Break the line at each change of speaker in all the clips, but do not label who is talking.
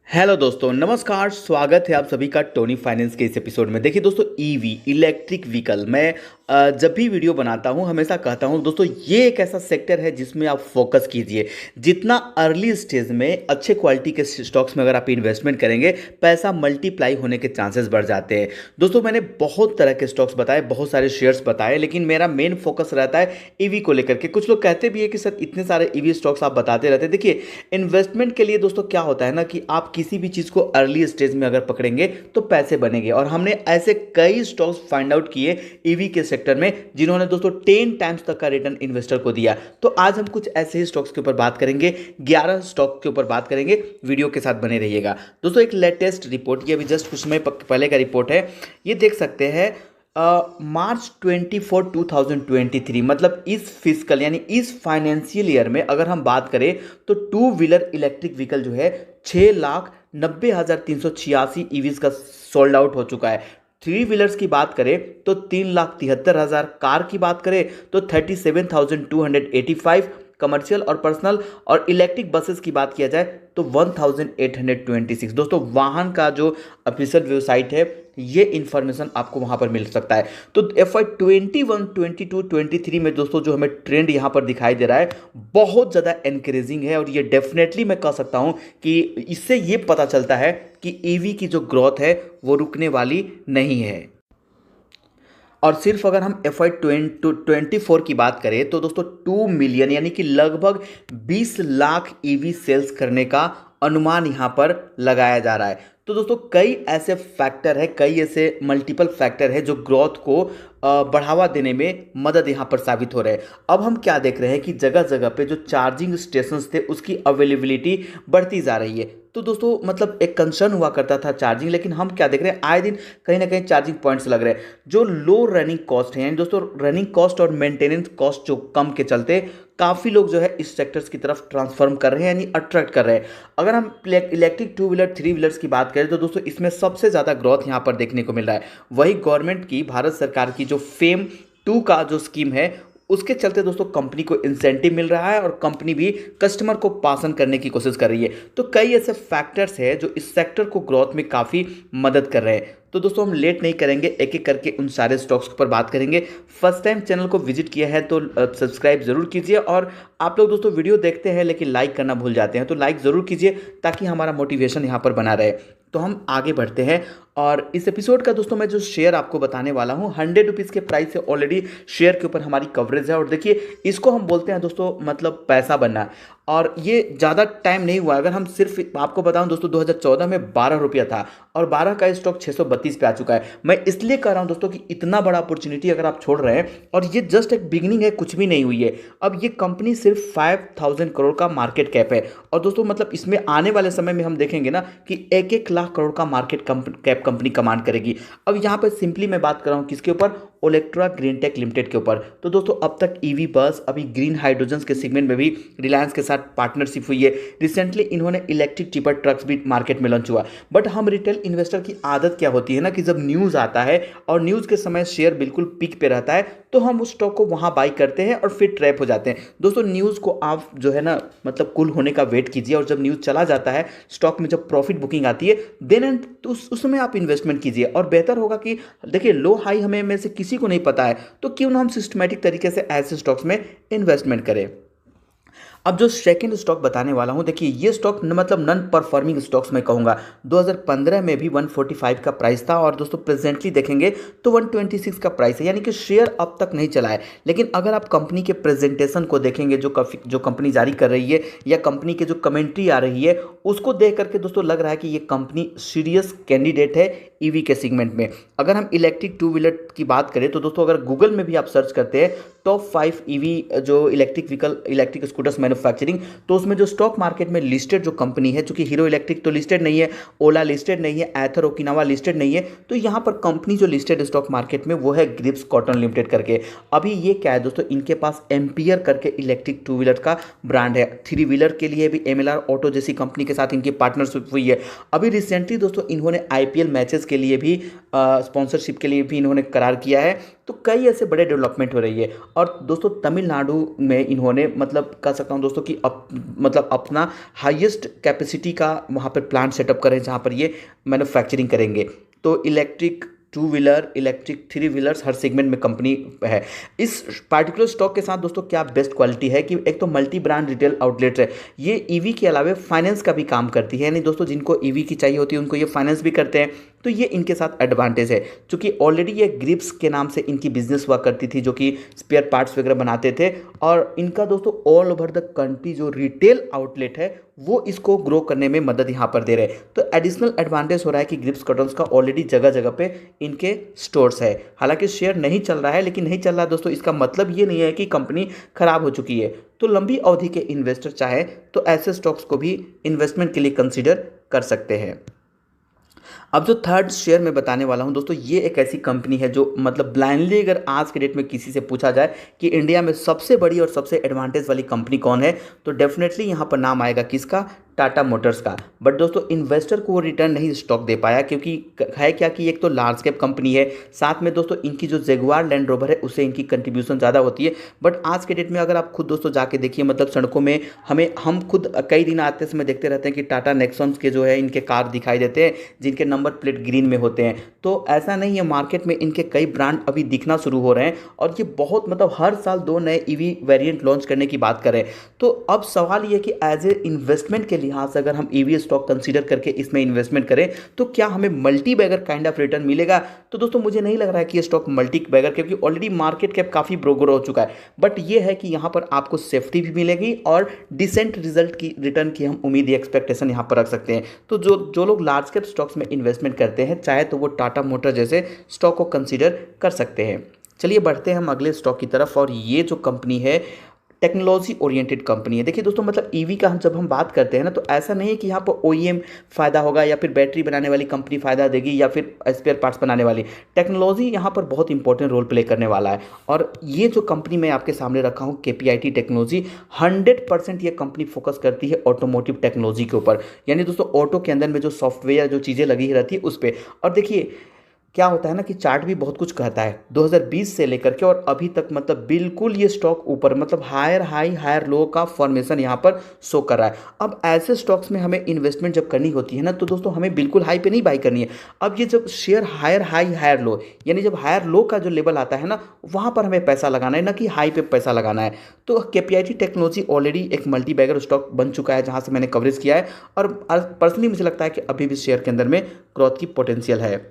Hello दोस्तों, नमस्कार। स्वागत है आप सभी का टोनी फाइनेंस के इस एपिसोड में। देखिए दोस्तों, ईवी इलेक्ट्रिक व्हीकल मैं जब भी वीडियो बनाता हूं हमेशा कहता हूं दोस्तों, ये एक ऐसा सेक्टर है जिसमें आप फोकस कीजिए। जितना अर्ली स्टेज में अच्छे क्वालिटी के स्टॉक्स में अगर आप इन्वेस्टमेंट करेंगे, पैसा मल्टीप्लाई होने के चांसेस बढ़ जाते हैं। दोस्तों, मैंने बहुत तरह के स्टॉक्स बताए, बहुत सारे शेयर्स बताए, लेकिन मेरा मेन फोकस रहता है ईवी को लेकर के। कुछ लोग कहते भी है कि सर इतने सारे ईवी स्टॉक्स आप बताते रहते हैं। देखिए, इन्वेस्टमेंट के लिए दोस्तों क्या होता है ना कि आप किसी भी चीज़ को अर्ली स्टेज में अगर पकड़ेंगे तो पैसे बनेंगे। और हमने ऐसे कई स्टॉक्स फाइंड आउट किए ईवी के सेक्टर में जिन्होंने दोस्तों 10 टाइम्स तक का रिटर्न इन्वेस्टर को दिया। तो आज हम कुछ ऐसे ही स्टॉक्स के ऊपर बात करेंगे, 11 स्टॉक के ऊपर बात करेंगे। वीडियो के साथ बने रहिएगा। दोस्तों, एक लेटेस्ट रिपोर्ट, ये अभी जस्ट कुछ समय पहले का रिपोर्ट है, ये देख सकते हैं। मार्च 24 2023 मतलब इस फिजिकल यानी इस फाइनेंशियल ईयर में अगर हम बात करें तो टू व्हीलर इलेक्ट्रिक व्हीकल जो है 6,90,386 ईवीज का सोल्ड आउट हो चुका है। थ्री व्हीलर्स की बात करें तो 3,73,000, कार की बात करें तो 37,285, कमर्शियल और पर्सनल, और इलेक्ट्रिक बसेस की बात किया जाए तो 1,826। दोस्तों, वाहन का जो ऑफिशियल वेबसाइट है, ये इंफॉर्मेशन आपको वहां पर मिल सकता है। तो FY 21, 22, 23 में दोस्तों जो हमें ट्रेंड यहां पर दिखाई दे रहा है बहुत ज़्यादा एनकरेजिंग है। और ये डेफिनेटली मैं कह सकता हूं कि इससे ये पता चलता है कि ईवी की जो ग्रोथ है वो रुकने वाली नहीं है। और सिर्फ अगर हम FY 24 की बात करें तो दोस्तों 2 मिलियन यानी कि लगभग 20 लाख ईवी सेल्स करने का अनुमान यहां पर लगाया जा रहा है। तो दोस्तों कई ऐसे फैक्टर है, कई ऐसे मल्टीपल फैक्टर है जो ग्रोथ को बढ़ावा देने में मदद यहां पर साबित हो रहे हैं। अब हम क्या देख रहे हैं कि जगह जगह पे जो चार्जिंग स्टेशंस थे उसकी अवेलेबिलिटी बढ़ती जा रही है। तो दोस्तों मतलब एक कंसर्न हुआ करता था चार्जिंग, लेकिन हम क्या देख रहे हैं, आए दिन कहीं ना कहीं चार्जिंग पॉइंट्स लग रहे हैं जो लो रनिंग कॉस्ट है। यानी दोस्तों रनिंग कॉस्ट और मेंटेनेंस कॉस्ट जो कम के चलते काफ़ी लोग जो है इस सेक्टर्स की तरफ ट्रांसफॉर्म कर रहे हैं, यानी अट्रैक्ट कर रहे हैं। अगर हम electric two wheeler three wheelers की बात करें तो दोस्तों इसमें सबसे ज़्यादा ग्रोथ यहाँ पर देखने को मिल रहा है। वही गवर्नमेंट की, भारत सरकार की जो फेम 2 का जो स्कीम है उसके चलते दोस्तों कंपनी को इंसेंटिव मिल रहा है और कंपनी भी कस्टमर को पास ऑन करने की कोशिश कर रही है। तो कई ऐसे फैक्टर्स हैं जो इस सेक्टर को ग्रोथ में काफ़ी मदद कर रहे हैं। तो दोस्तों हम लेट नहीं करेंगे, एक एक करके उन सारे स्टॉक्स पर बात करेंगे। फर्स्ट टाइम चैनल को विजिट किया है तो सब्सक्राइब जरूर कीजिए। और आप लोग दोस्तों वीडियो देखते हैं लेकिन लाइक करना भूल जाते हैं, तो लाइक ज़रूर कीजिए ताकि हमारा मोटिवेशन यहाँ पर बना रहे। तो हम आगे बढ़ते हैं। और इस एपिसोड का दोस्तों मैं जो शेयर आपको बताने वाला हूँ 100 रुपीज़ के प्राइस से ऑलरेडी शेयर के ऊपर हमारी कवरेज है। और देखिए इसको हम बोलते हैं दोस्तों मतलब पैसा बनना। और ये ज़्यादा टाइम नहीं हुआ, अगर हम सिर्फ आपको बताऊं दोस्तों 2014 में 12 रुपया था और 12 का स्टॉक 632 पे आ चुका है। मैं इसलिए कह रहा हूं दोस्तों कि इतना बड़ा अपॉर्चुनिटी अगर आप छोड़ रहे हैं, और ये जस्ट एक बिगिनिंग है, कुछ भी नहीं हुई है। अब ये कंपनी सिर्फ 5,000 करोड़ का मार्केट कैप है। और दोस्तों मतलब इसमें आने वाले समय में हम देखेंगे ना कि 1-1 लाख करोड़ का मार्केट कैप कंपनी कमांड करेगी। अब यहाँ पर सिंपली मैं बात कर रहा हूँ किसके ऊपर, ओलेक्ट्रा ग्रीन टेक लिमिटेड के ऊपर। तो दोस्तों अब तक ईवी बस, अभी ग्रीन हाइड्रोजन के सेगमेंट में भी रिलायंस के साथ पार्टनरशिप हुई है। रिसेंटली इन्होंने इलेक्ट्रिक टिपर ट्रक्स भी मार्केट में लॉन्च हुआ। बट हम रिटेल इन्वेस्टर की आदत क्या होती है ना कि जब न्यूज़ आता है और न्यूज़ के समय शेयर बिल्कुल पीक पे रहता है तो हम उस स्टॉक को वहां बाई करते हैं और फिर ट्रैप हो जाते हैं। दोस्तों न्यूज़ को आप जो है ना मतलब कूल होने का वेट कीजिए, और जब न्यूज़ चला जाता है स्टॉक में, जब प्रॉफिट बुकिंग आती है देन एंड तो उसमें आप इन्वेस्टमेंट कीजिए। और बेहतर होगा कि देखिए लो हाई हमें में से किसी को नहीं पता है, तो क्यों ना हम सिस्टमैटिक तरीके से ऐसे स्टॉक्स में इन्वेस्टमेंट करें। अब जो सेकंड स्टॉक बताने वाला हूं, देखिए ये स्टॉक मतलब नॉन परफॉर्मिंग स्टॉक्स मैं कहूंगा। 2015 में भी 145 का प्राइस था और दोस्तों प्रेजेंटली देखेंगे तो 126 का प्राइस है, यानी कि शेयर अब तक नहीं चला है। लेकिन अगर आप कंपनी के प्रेजेंटेशन को देखेंगे जो कंपनी जारी कर रही है या कंपनी के जो कमेंट्री आ रही है उसको देख करके दोस्तों लग रहा है कि ये कंपनी सीरियस कैंडिडेट है ईवी के सेगमेंट में। अगर हम इलेक्ट्रिक टू व्हीलर की बात करें तो दोस्तों अगर गूगल में भी आप सर्च करते हैं टॉप 5 ईवी जो electric vehicle electric scooters manufacturing, तो उसमें जो स्टॉक मार्केट में लिस्टेड जो कंपनी है, चूंकि हीरो इलेक्ट्रिक तो लिस्टेड नहीं है, ओला लिस्टेड नहीं है, एथर ओकिनावा लिस्टेड नहीं है, तो यहाँ पर कंपनी जो लिस्टेड स्टॉक मार्केट में वो है ग्रिप्स कॉटन लिमिटेड करके। अभी ये क्या है दोस्तों, इनके पास एम्पियर करके इलेक्ट्रिक टू व्हीलर का ब्रांड है। थ्री व्हीलर के लिए भी MLR ऑटो जैसी कंपनी के साथ इनकी पार्टनरशिप हुई है। अभी रिसेंटली दोस्तों इन्होंने IPL मैचेस के लिए भी स्पॉन्सरशिप के लिए भी इन्होंने करार किया है। तो कई ऐसे बड़े डेवलपमेंट हो रही है। और दोस्तों तमिलनाडु में इन्होंने मतलब कह सकता हूँ दोस्तों कि मतलब अपना हाईएस्ट कैपेसिटी का वहाँ पर प्लांट सेटअप करें जहाँ पर ये मैन्युफैक्चरिंग करेंगे। तो electric two wheeler, electric three wheelers हर सेगमेंट में कंपनी है। इस पार्टिकुलर स्टॉक के साथ दोस्तों क्या बेस्ट क्वालिटी है कि एक तो मल्टी ब्रांड रिटेल आउटलेट है, ये ईवी के अलावा फाइनेंस का भी काम करती है, यानी दोस्तों जिनको ईवी की चाहिए होती है उनको ये फाइनेंस भी करते हैं। तो ये इनके साथ एडवांटेज है, क्योंकि ऑलरेडी ये ग्रिप्स के नाम से इनकी बिजनेस हुआ करती थी जो कि स्पेयर पार्ट्स वगैरह बनाते थे। और इनका दोस्तों ऑल ओवर द कंट्री जो रिटेल आउटलेट है वो इसको ग्रो करने में मदद यहाँ पर दे रहे हैं। तो एडिशनल एडवांटेज हो रहा है कि ग्रिप्स कर्टन्स का ऑलरेडी जगह जगह पे इनके स्टोर्स है। हालांकि शेयर नहीं चल रहा है, लेकिन नहीं चल रहा है दोस्तों इसका मतलब ये नहीं है कि कंपनी खराब हो चुकी है। तो लंबी अवधि के इन्वेस्टर चाहे तो ऐसे स्टॉक्स को भी इन्वेस्टमेंट के लिए कंसीडर कर सकते हैं। अब जो थर्ड शेयर मैं बताने वाला हूं दोस्तों, ये एक ऐसी कंपनी है जो मतलब ब्लाइंडली अगर आज के डेट में किसी से पूछा जाए कि इंडिया में सबसे बड़ी और सबसे एडवांटेज वाली कंपनी कौन है, तो डेफिनेटली यहां पर नाम आएगा किसका, टाटा मोटर्स का। बट दोस्तों इन्वेस्टर को वो रिटर्न नहीं स्टॉक दे पाया, क्योंकि है क्या कि एक तो लार्ज कैप कंपनी है, साथ में दोस्तों इनकी जो जेगुआर लैंड रोवर है उससे इनकी कंट्रीब्यूशन ज़्यादा होती है। बट आज के डेट में अगर आप खुद दोस्तों जाके देखिए, मतलब सड़कों में हम खुद कई दिन आते समय देखते रहते हैं कि टाटा नेक्सॉन के जो है इनके कार दिखाई देते हैं जिनके नंबर प्लेट ग्रीन में होते हैं। तो ऐसा नहीं है, मार्केट में इनके कई ब्रांड अभी दिखना शुरू हो रहे हैं और ये बहुत मतलब हर साल 2 नए ईवी वेरिएंट लॉन्च करने की बात करें। तो अब सवाल ये कि एज ए इन्वेस्टमेंट के लिहाज से अगर हम ईवी स्टॉक कंसीडर करके इसमें इन्वेस्टमेंट करें तो क्या हमें multibagger kind of return मिलेगा। तो दोस्तों मुझे नहीं लग रहा है कि ये स्टॉक मल्टी बैगर, क्योंकि ऑलरेडी मार्केट कैप काफ़ी ग्रो हो चुका है। बट ये है कि यहाँ पर आपको सेफ्टी भी मिलेगी और डिसेंट रिजल्ट की रिटर्न की हम उम्मीद या एक्सपेक्टेशन यहाँ पर रख सकते हैं। तो जो लोग लार्ज कैप स्टॉक्स में इन्वेस्टमेंट करते हैं चाहे तो वो टाटा मोटर जैसे स्टॉक को कंसीडर कर सकते हैं। चलिए बढ़ते हैं हम अगले स्टॉक की तरफ, और ये जो कंपनी है टेक्नोलॉजी ओरिएंटेड कंपनी है। देखिए दोस्तों मतलब ईवी का जब हम बात करते हैं ना, तो ऐसा नहीं है कि यहाँ पर ओईएम फ़ायदा होगा या फिर बैटरी बनाने वाली कंपनी फ़ायदा देगी या फिर स्पेयर पार्ट्स बनाने वाली। टेक्नोलॉजी यहाँ पर बहुत इंपॉर्टेंट रोल प्ले करने वाला है। और ये जो कंपनी मैं आपके सामने रखा हूँ केपीआईटी टेक्नोलॉजी, 100% ये कंपनी फोकस करती है ऑटोमोटिव टेक्नोलॉजी के ऊपर, यानी दोस्तों ऑटो के अंदर में जो सॉफ्टवेयर जो चीज़ें लगी रहती है उस पर। और देखिए क्या होता है ना कि चार्ट भी बहुत कुछ कहता है 2020 से लेकर के और अभी तक, मतलब बिल्कुल ये स्टॉक ऊपर, मतलब हायर हाई हायर लो का फॉर्मेशन यहाँ पर शो कर रहा है। अब ऐसे स्टॉक्स में हमें इन्वेस्टमेंट जब करनी होती है ना, तो दोस्तों हमें बिल्कुल हाई पे नहीं बाई करनी है। अब ये जब share higher high higher low, यानी जब हायर लो का जो लेवल आता है ना, वहाँ पर हमें पैसा लगाना है, ना कि हाई पे पैसा लगाना है। तो केपीआईटी टेक्नोलॉजी ऑलरेडी एक मल्टी बैगर स्टॉक बन चुका है जहाँ से मैंने कवरेज किया है, और पर्सनली मुझे लगता है कि अभी भी शेयर के अंदर में ग्रोथ की पोटेंशियल है।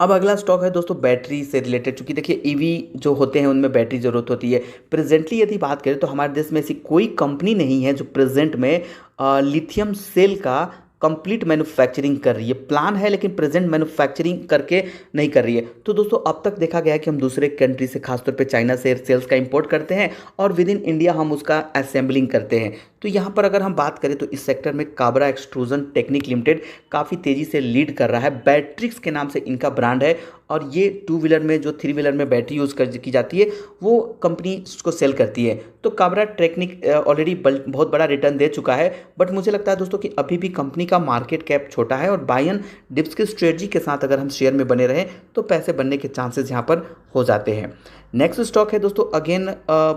अब अगला स्टॉक है दोस्तों बैटरी से रिलेटेड, चूंकि देखिए ईवी जो होते हैं उनमें बैटरी ज़रूरत होती है। प्रेजेंटली यदि बात करें तो हमारे देश में ऐसी कोई कंपनी नहीं है जो प्रेजेंट में लिथियम सेल का कंप्लीट मैन्युफैक्चरिंग कर रही है। प्लान है लेकिन प्रेजेंट मैन्युफैक्चरिंग करके नहीं कर रही है। तो दोस्तों अब तक देखा गया है कि हम दूसरे कंट्री से, खासतौर पे चाइना से सेल्स का इंपोर्ट करते हैं और विद इन इंडिया हम उसका असेंबलिंग करते हैं। तो यहाँ पर अगर हम बात करें तो इस सेक्टर में काबरा एक्सट्रूजन टेक्निक लिमिटेड काफ़ी तेज़ी से लीड कर रहा है। बैट्रिक्स के नाम से इनका ब्रांड है और ये 2 व्हीलर में जो 3 व्हीलर में बैटरी यूज़ की जाती है वो कंपनी उसको सेल करती है। तो काबरा टेक्निक ऑलरेडी बहुत बड़ा रिटर्न दे चुका है। बट मुझे लगता है दोस्तों कि अभी भी कंपनी का मार्केट कैप छोटा है और बाय एंड डिप्स की स्ट्रेटजी के साथ अगर हम शेयर में बने रहें तो पैसे बनने के चांसेस यहाँ पर हो जाते हैं। नेक्स्ट स्टॉक है दोस्तों अगेन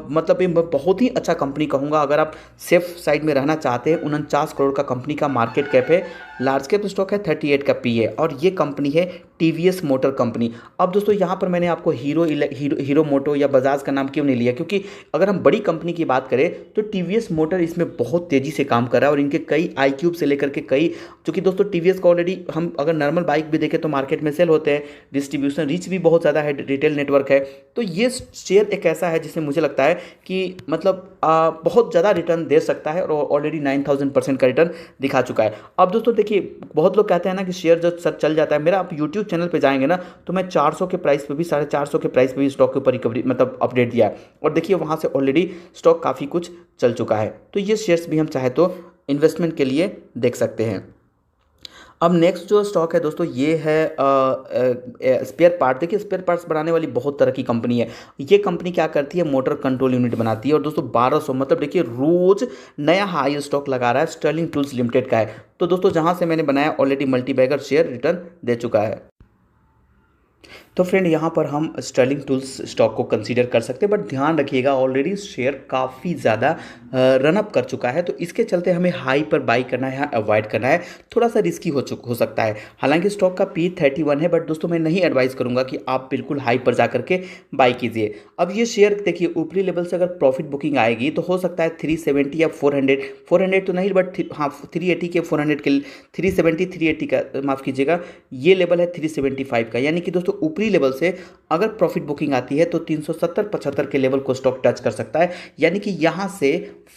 मतलब ये मैं बहुत ही अच्छा कंपनी कहूँगा अगर आप सेफ साइड में रहना चाहते हैं। 49 करोड़ का कंपनी का मार्केट कैप है, लार्ज कैप स्टॉक है, 38 का पी है, और ये कंपनी है टीवीएस मोटर कंपनी। अब दोस्तों यहाँ पर मैंने आपको हीरो मोटो या बजाज का नाम क्यों नहीं लिया, क्योंकि अगर हम बड़ी कंपनी की बात करें तो टीवीएस मोटर इसमें बहुत तेज़ी से काम कर रहा है और इनके कई iQube से लेकर के कई, चूँकि दोस्तों टीवीएस का ऑलरेडी हम अगर नॉर्मल बाइक भी देखें तो मार्केट में सेल होते हैं, डिस्ट्रीब्यूशन रीच भी बहुत ज़्यादा है, रिटेल नेटवर्क है। तो ये शेयर एक ऐसा है जिसमें मुझे लगता है कि मतलब बहुत ज़्यादा रिटर्न दे सकता है और ऑलरेडी 9000% का रिटर्न दिखा चुका है। अब दोस्तों देखिए बहुत लोग कहते हैं ना कि शेयर जो सर चल जाता है, मेरा आप यूट्यूब चैनल पे जाएंगे ना तो मैं 400 के प्राइस पे भी 450 के प्राइस पे भी स्टॉक के ऊपर रिकवरी मतलब अपडेट दिया है और देखिए वहाँ से ऑलरेडी स्टॉक काफ़ी कुछ चल चुका है। तो ये शेयर्स भी हम चाहे तो इन्वेस्टमेंट के लिए देख सकते हैं। अब नेक्स्ट जो स्टॉक है दोस्तों ये है स्पेयर पार्ट। देखिए स्पेयर पार्ट्स बनाने वाली बहुत तरह की कंपनी है। ये कंपनी क्या करती है, मोटर कंट्रोल यूनिट बनाती है और दोस्तों 1200 मतलब देखिए रोज नया हाई स्टॉक लगा रहा है। स्टर्लिंग टूल्स लिमिटेड का है। तो दोस्तों जहां से मैंने बनाया already multibagger share return दे चुका है। तो फ्रेंड यहाँ पर हम स्टर्लिंग टूल्स स्टॉक को कंसीडर कर सकते हैं, बट ध्यान रखिएगा ऑलरेडी शेयर काफ़ी ज़्यादा रन अप कर चुका है, तो इसके चलते हमें हाई पर बाई करना है, अवॉइड करना है, थोड़ा सा रिस्की हो सकता है। हालांकि स्टॉक का P31 है, बट दोस्तों मैं नहीं एडवाइस करूंगा कि आप बिल्कुल हाई पर जा करके बाई कीजिए। अब ये शेयर देखिए ऊपरी लेवल से अगर प्रॉफिट बुकिंग आएगी तो हो सकता है 370 या 400 तो नहीं, बट हाँ 380 के 400 के 370 380 का माफ़ कीजिएगा, ये लेवल है 375 का, यानी कि दोस्तों ऊपरी लेवल से अगर प्रॉफिट बुकिंग आती है तो 370-75 के लेवल को स्टॉक टच कर सकता है, यानी कि यहाँ से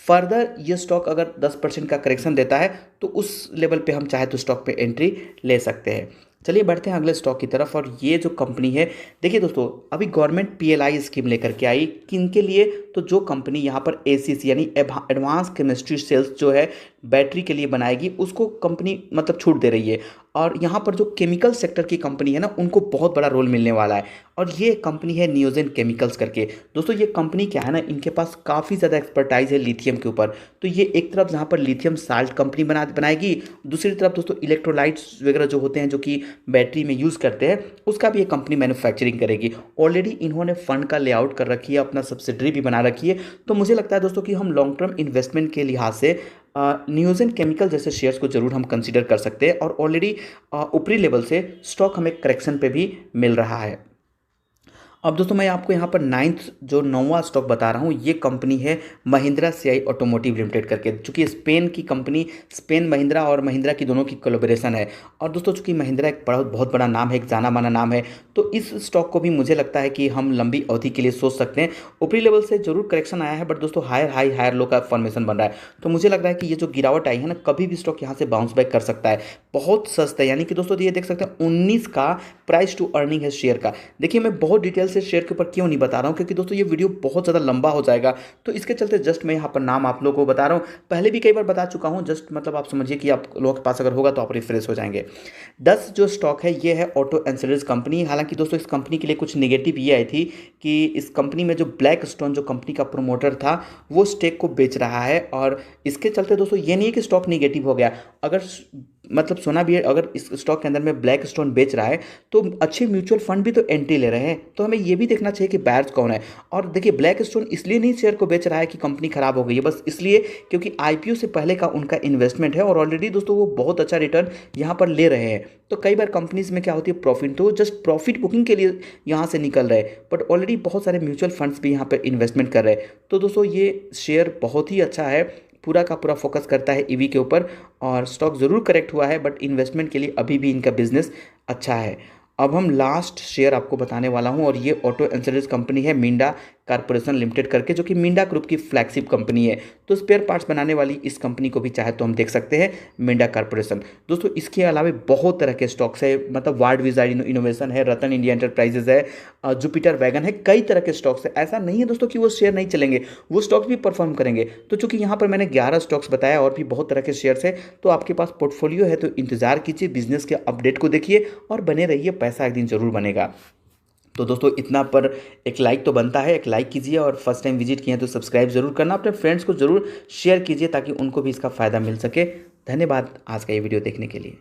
फर्दर ये स्टॉक अगर 10% का करेक्शन देता है तो उस लेवल पे हम चाहे तो स्टॉक पे एंट्री ले सकते हैं। चलिए बढ़ते हैं अगले स्टॉक की तरफ। और ये जो कंपनी है, देखिए दोस्तों अभी गवर्नमेंट PLI स्कीम लेकर के आई, किनके लिए, तो जो कंपनी यहाँ पर ACC यानी एडवांस केमिस्ट्री सेल्स जो है बैटरी के लिए बनाएगी, उसको कंपनी मतलब छूट दे रही है। और यहाँ पर जो केमिकल सेक्टर की कंपनी है ना, उनको बहुत बड़ा रोल मिलने वाला है। और ये कंपनी है नियोजन केमिकल्स करके। दोस्तों ये कंपनी क्या है ना, इनके पास काफ़ी ज़्यादा एक्सपर्टाइज है लिथियम के ऊपर। तो ये एक तरफ जहाँ पर लिथियम साल्ट कंपनी बनाएगी, दूसरी तरफ दोस्तों इलेक्ट्रोलाइट्स वगैरह जो होते हैं जो कि बैटरी में यूज़ करते हैं, उसका भी ये कंपनी मैन्युफैक्चरिंग करेगी। ऑलरेडी इन्होंने फंड का लेआउट कर रखी है, अपना सब्सिडरी भी बना रखी है। तो मुझे लगता है दोस्तों कि हम लॉन्ग टर्म इन्वेस्टमेंट के लिहाज से नियोजन केमिकल जैसे शेयर्स को जरूर हम कंसीडर कर सकते हैं। और ऑलरेडी ऊपरी लेवल से स्टॉक हमें करेक्शन पे भी मिल रहा है। अब दोस्तों मैं आपको यहाँ पर नौवां स्टॉक बता रहा हूँ, ये कंपनी है महिंद्रा CI ऑटोमोटिव लिमिटेड करके, चूँकि स्पेन की कंपनी, स्पेन महिंद्रा और महिंद्रा की दोनों की कोलैबोरेशन है। और दोस्तों चूँकि महिंद्रा एक बहुत बड़ा नाम है, एक जाना माना नाम है, तो इस स्टॉक को भी मुझे लगता है कि हम लंबी अवधि के लिए सोच सकते हैं। ऊपरी लेवल से जरूर करेक्शन आया है, बट दोस्तों हायर लो का फॉर्मेशन बन रहा है। तो मुझे लग रहा है कि ये जो गिरावट आई है ना, कभी भी स्टॉक यहाँ से बाउंस बैक कर सकता है। बहुत सस्ता है, यानी कि दोस्तों ये देख सकते हैं 19 का प्राइस टू अर्निंग है शेयर का। देखिए मैं बहुत डिटेल से शेयर के ऊपर क्यों नहीं बता रहा हूँ, क्योंकि दोस्तों ये वीडियो बहुत ज़्यादा लंबा हो जाएगा, तो इसके चलते जस्ट मैं यहाँ पर नाम आप लोगों को बता रहा हूँ। पहले भी कई बार बता चुका हूँ, जस्ट मतलब आप समझिए कि आप लोगों के पास अगर होगा तो आप रिफ्रेश हो जाएंगे। 10 जो स्टॉक है ये है ऑटो इंश्योरेंस कंपनी। हालांकि दोस्तों इस कंपनी के लिए कुछ नेगेटिव ये आई थी कि इस कंपनी में जो ब्लैक स्टोन जो कंपनी का प्रोमोटर था वो स्टेक को बेच रहा है। और इसके चलते दोस्तों ये नहीं है कि स्टॉक नेगेटिव हो गया, अगर मतलब सोना भी है, अगर इस स्टॉक के अंदर में ब्लैक स्टोन बेच रहा है तो अच्छे म्यूचुअल फंड भी तो एंट्री ले रहे हैं, तो हमें ये भी देखना चाहिए कि बायर्स कौन है। और देखिए ब्लैक स्टोन इसलिए नहीं शेयर को बेच रहा है कि कंपनी खराब हो गई है, बस इसलिए क्योंकि IPO से पहले का उनका इन्वेस्टमेंट है और ऑलरेडी दोस्तों वो बहुत अच्छा रिटर्न यहाँ पर ले रहे हैं। तो कई बार कंपनीज में क्या होती है, प्रॉफिट तो जस्ट प्रॉफिट बुकिंग के लिए यहाँ से निकल रहे हैं, बट ऑलरेडी बहुत सारे म्यूचुअल फंड्स भी यहाँ पर इन्वेस्टमेंट कर रहे हैं। तो दोस्तों ये शेयर बहुत ही अच्छा है, पूरा का पूरा फोकस करता है EV के ऊपर। और स्टॉक ज़रूर करेक्ट हुआ है, बट इन्वेस्टमेंट के लिए अभी भी इनका बिजनेस अच्छा है। अब हम लास्ट शेयर आपको बताने वाला हूं, और ये ऑटो इंश्योरेंस कंपनी है मिंडा कारपोरेशन लिमिटेड करके, जो कि मिंडा ग्रुप की फ्लैगशिप कंपनी है। तो स्पेयर पार्ट्स बनाने वाली इस कंपनी को भी चाहे तो हम देख सकते हैं, मिंडा कारपोरेशन। दोस्तों इसके अलावा बहुत तरह के स्टॉक्स है, मतलब वार्ड वीजा इनोवेशन है, रतन इंडिया एंटरप्राइजेज है, जुपिटर वैगन है, कई तरह के स्टॉक्स है। ऐसा नहीं है दोस्तों कि वो शेयर नहीं चलेंगे, वो स्टॉक्स भी परफॉर्म करेंगे। तो चूंकि यहाँ पर मैंने 11 स्टॉक्स बताया और भी बहुत तरह के शेयर्स है, तो आपके पास पोर्टफोलियो है तो इंतजार कीजिए, बिजनेस के अपडेट को देखिए और बने रहिए, पैसा एक दिन जरूर बनेगा। तो दोस्तों इतना पर एक लाइक तो बनता है, एक लाइक कीजिए और फर्स्ट टाइम विजिट किए हैं तो सब्सक्राइब जरूर करना, अपने फ्रेंड्स को जरूर शेयर कीजिए ताकि उनको भी इसका फ़ायदा मिल सके। धन्यवाद आज का ये वीडियो देखने के लिए।